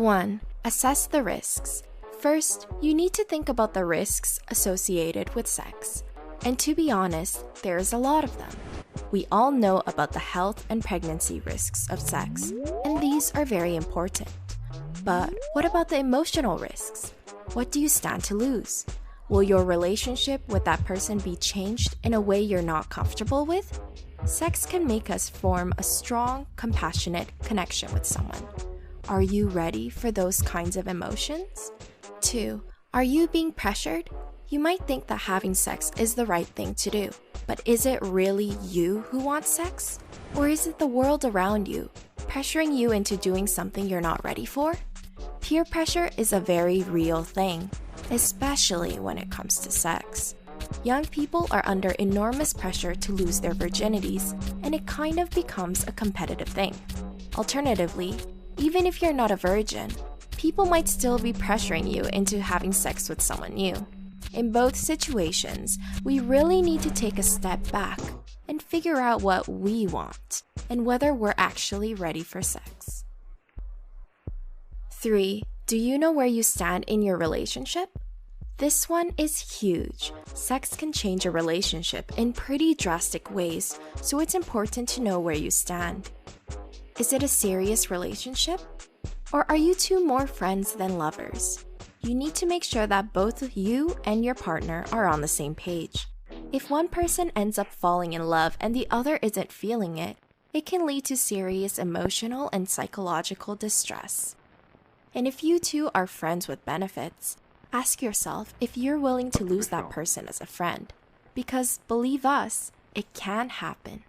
1. Assess the risks. First, you need to think about the risks associated with sex. And to be honest, there's a lot of them. We all know about the health and pregnancy risks of sex, and these are very important. But what about the emotional risks? What do you stand to lose? Will your relationship with that person be changed in a way you're not comfortable with? Sex can make us form a strong, compassionate connection with someone. Are you ready for those kinds of emotions? 2. Are you being pressured? You might think that having sex is the right thing to do, but is it really you who wants sex? Or is it the world around you, pressuring you into doing something you're not ready for? Peer pressure is a very real thing, especially when it comes to sex. Young people are under enormous pressure to lose their virginities, and it kind of becomes a competitive thing. Alternatively, even if you're not a virgin, people might still be pressuring you into having sex with someone new. In both situations, we really need to take a step back and figure out what we want and whether we're actually ready for sex. 3. Do you know where you stand in your relationship? This one is huge. Sex can change a relationship in pretty drastic ways, so it's important to know where you stand. Is it a serious relationship? Or are you two more friends than lovers? You need to make sure that both you and your partner are on the same page. If one person ends up falling in love and the other isn't feeling it, it can lead to serious emotional and psychological distress. And if you two are friends with benefits, ask yourself if you're willing to lose that person as a friend. Because believe us, it can happen.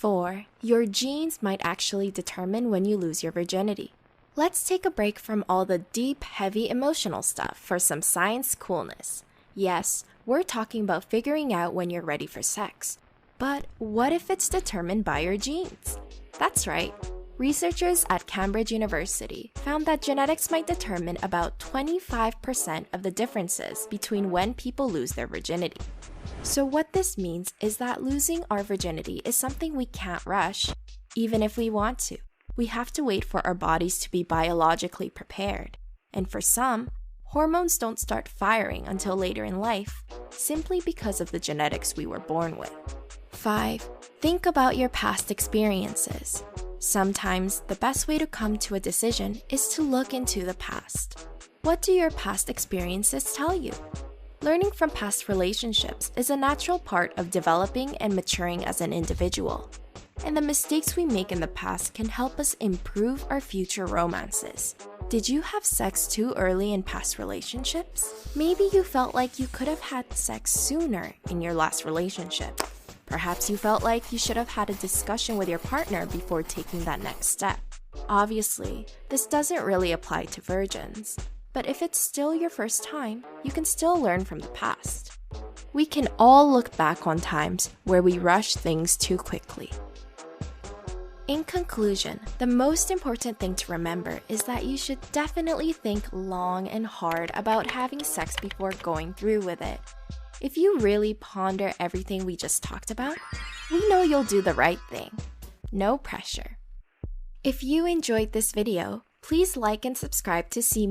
4. Your genes might actually determine when you lose your virginity. Let's take a break from all the deep, heavy emotional stuff for some science coolness. Yes, we're talking about figuring out when you're ready for sex. But what if it's determined by your genes? That's right. Researchers at Cambridge University found that genetics might determine about 25% of the differences between when people lose their virginity. So what this means is that losing our virginity is something we can't rush, even if we want to. We have to wait for our bodies to be biologically prepared. And for some, hormones don't start firing until later in life, simply because of the genetics we were born with. 5. Think about your past experiences. Sometimes, the best way to come to a decision is to look into the past. What do your past experiences tell you? Learning from past relationships is a natural part of developing and maturing as an individual. And the mistakes we make in the past can help us improve our future romances. Did you have sex too early in past relationships? Maybe you felt like you could have had sex sooner in your last relationship. Perhaps you felt like you should have had a discussion with your partner before taking that next step. Obviously, this doesn't really apply to virgins, but if it's still your first time, you can still learn from the past. We can all look back on times where we rushed things too quickly. In conclusion, the most important thing to remember is that you should definitely think long and hard about having sex before going through with it. If you really ponder everything we just talked about, we know you'll do the right thing. No pressure. If you enjoyed this video, please like and subscribe to see